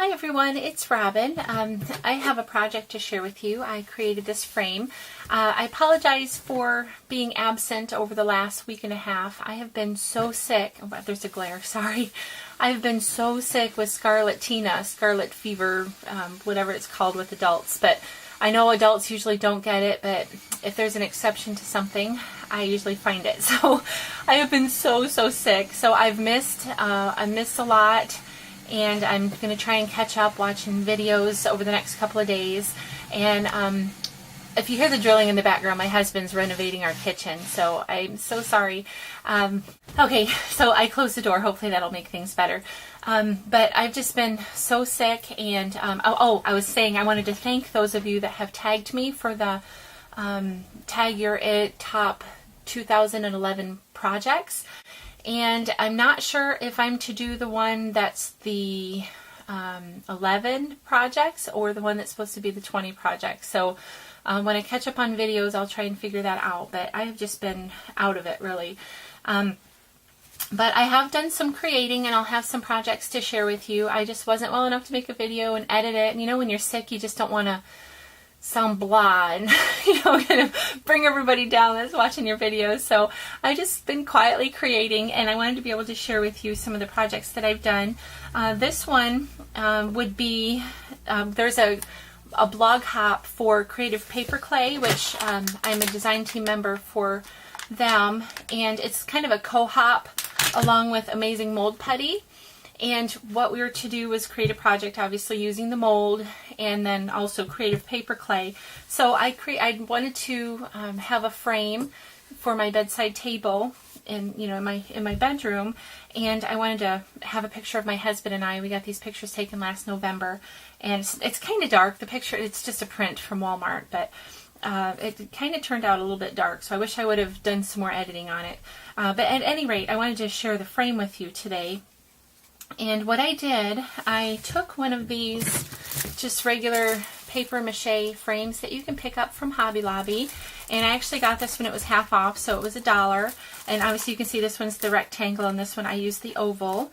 Hi everyone, it's Robin. I have a project to share with you. I created this frame. I apologize for being absent over the last week and a half. I have been so sick. Oh, there's a glare, sorry. I've been so sick with scarlet fever, whatever it's called with adults. But I know adults usually don't get it, but if there's an exception to something, I usually find it. So I have been so sick. So I've missed a lot. And I'm going to try and catch up watching videos over the next couple of days. And if you hear the drilling in the background, my husband's renovating our kitchen, so I'm so sorry. Okay, so I closed the door. Hopefully that'll make things better. But I've just been so sick, and I was saying I wanted to thank those of you that have tagged me for the Tag Your It Top 2011 projects. And I'm not sure if I'm to do the one that's the 11 projects or the one that's supposed to be the 20 projects. So when I catch up on videos, I'll try and figure that out. But I have just been out of it, really. But I have done some creating, and I'll have some projects to share with you. I just wasn't well enough to make a video and edit it. And you know, when you're sick, you just don't want to sound blah and kind of bring everybody down that's watching your videos. So I've just been quietly creating, and I wanted to be able to share with you some of the projects that I've done. This one would be, there's a blog hop for Creative Paper Clay, which I'm a design team member for them, and it's kind of a co-hop along with Amazing Mold Putty. And what we were to do was create a project, obviously using the mold, and then also Creative Paper Clay. So I wanted to have a frame for my bedside table in my bedroom, and I wanted to have a picture of my husband and I. We got these pictures taken last November, and it's kind of dark. The picture, it's just a print from Walmart, but it kind of turned out a little bit dark, so I wish I would have done some more editing on it. But at any rate, I wanted to share the frame with you today. And what I did, I took one of these just regular paper mache frames that you can pick up from Hobby Lobby, and I actually got this when it was half off, so it was $1. And obviously you can see this one's the rectangle, and this one I used the oval.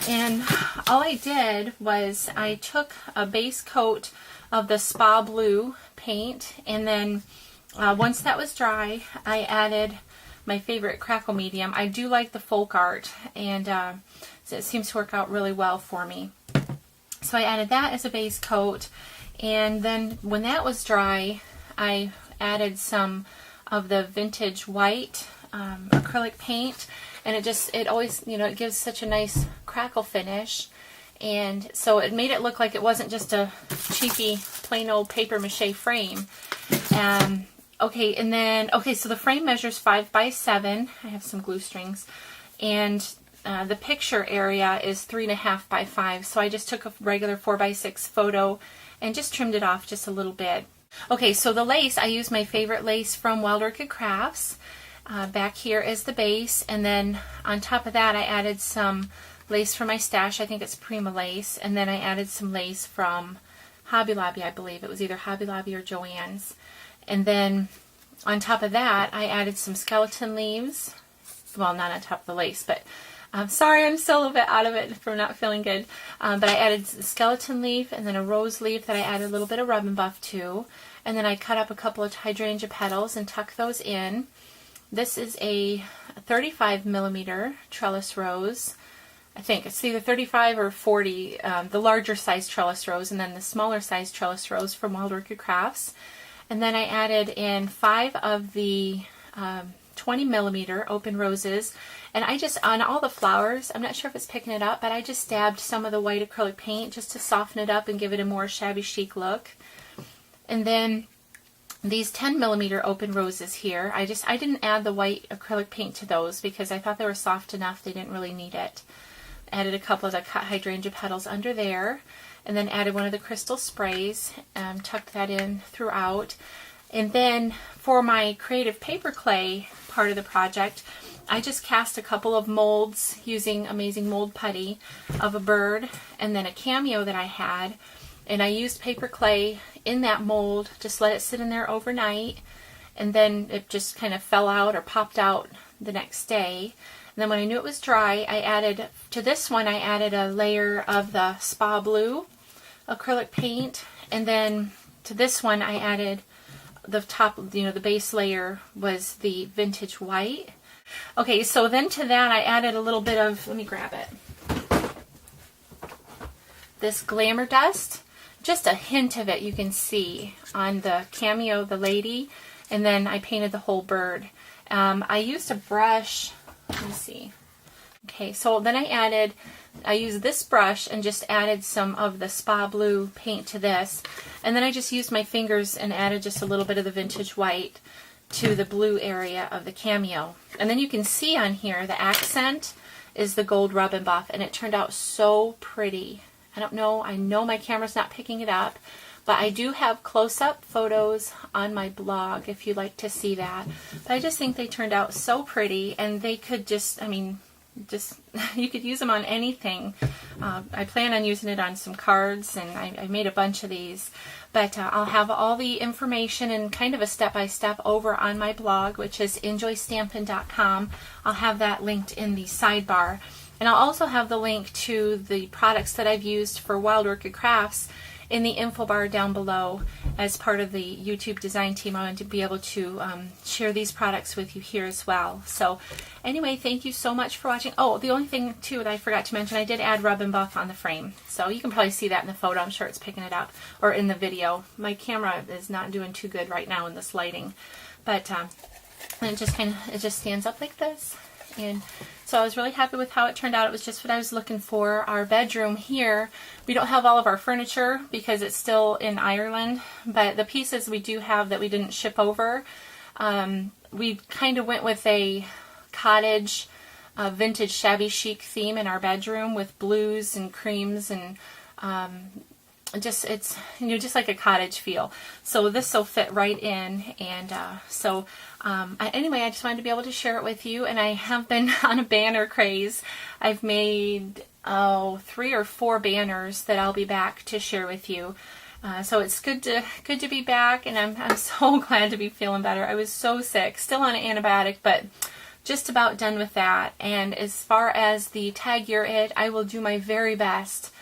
And all I did was I took a base coat of the Spa Blue paint, and then once that was dry, I added my favorite crackle medium. I do like the folk art, and so it seems to work out really well for me. So I added that as a base coat, and then when that was dry, I added some of the vintage white acrylic paint, and it always, it gives such a nice crackle finish, and so it made it look like it wasn't just a cheapy plain old paper mache frame. Okay, so the frame measures 5 by 7. I have some glue strings, and the picture area is 3.5 by 5. So I just took a regular 4 by 6 photo and just trimmed it off just a little bit. Okay, so the lace, I used my favorite lace from Wild Orchid Crafts. Back here is the base, and then on top of that I added some lace from my stash. I think it's Prima lace, and then I added some lace from Hobby Lobby. I believe it was either Hobby Lobby or Joann's. And then on top of that, I added some skeleton leaves. Well, not on top of the lace, but sorry, I'm still a little bit out of it from not feeling good. But I added a skeleton leaf and then a rose leaf that I added a little bit of Rub and Buff to. And then I cut up a couple of hydrangea petals and tucked those in. This is a 35mm trellis rose. I think it's either 35 or 40, the larger size trellis rose, and then the smaller size trellis rose from Wild Orchid Crafts. And then I added in 5 of the 20mm open roses, and I just, on all the flowers, I'm not sure if it's picking it up, but I just dabbed some of the white acrylic paint just to soften it up and give it a more shabby chic look. And then these 10mm open roses here, I didn't add the white acrylic paint to those because I thought they were soft enough, they didn't really need it. Added a couple of the cut hydrangea petals under there, and then added one of the crystal sprays, tucked that in throughout. And then for my Creative Paper Clay part of the project, I just cast a couple of molds using Amazing Mold Putty of a bird and then a cameo that I had, and I used paper clay in that mold, just let it sit in there overnight, and then it just kind of fell out or popped out the next day. And then when I knew it was dry, I added, to this one I added a layer of the Spa Blue, acrylic paint, and then to this one I added the top, the base layer was the vintage white. Okay, so then to that I added a little bit of, let me grab it, this glamour dust. Just a hint of it you can see on the cameo, the lady, and then I painted the whole bird. I used a brush, let me see. Okay, so then I used this brush and just added some of the spa blue paint to this, and then I just used my fingers and added just a little bit of the vintage white to the blue area of the cameo. And then you can see on here the accent is the gold rub and buff, and it turned out so pretty. I don't know, I know my camera's not picking it up, but I do have close-up photos on my blog if you'd like to see that. But I just think they turned out so pretty, and they could just, you could use them on anything. I plan on using it on some cards, and I made a bunch of these. But I'll have all the information and kind of a step-by-step over on my blog, which is injoystampin.com. I'll have that linked in the sidebar. And I'll also have the link to the products that I've used for Wild Orchid Crafts in the info bar down below. As part of the YouTube design team, I wanted to be able to share these products with you here as well. So anyway, thank you so much for watching. Oh, the only thing too that I forgot to mention, I did add rub and buff on the frame. So you can probably see that in the photo. I'm sure it's picking it up, or in the video. My camera is not doing too good right now in this lighting. But and it just stands up like this. And so I was really happy with how it turned out. It was just what I was looking for. Our bedroom here, we don't have all of our furniture because it's still in Ireland, but the pieces we do have that we didn't ship over, we kind of went with a cottage, vintage shabby chic theme in our bedroom with blues and creams and it's just like a cottage feel. So this will fit right in, and anyway, I just wanted to be able to share it with you. And I have been on a banner craze. I've made 3 or 4 banners that I'll be back to share with you. So it's good to be back, and I'm so glad to be feeling better. I was so sick, still on an antibiotic, but just about done with that. And as far as the tag your it, I will do my very best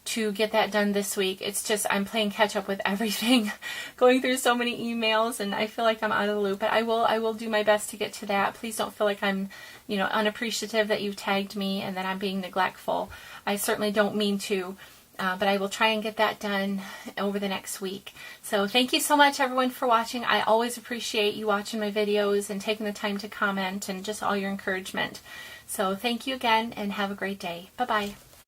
to get that done this week. It's just I'm playing catch up with everything, going through so many emails, and I feel like I'm out of the loop. But I will do my best to get to that. Please don't feel like I'm unappreciative that you've tagged me and that I'm being neglectful. I certainly don't mean to, but I will try and get that done over the next week. So thank you so much, everyone, for watching. I always appreciate you watching my videos and taking the time to comment and just all your encouragement. So thank you again, and have a great day. Bye-bye.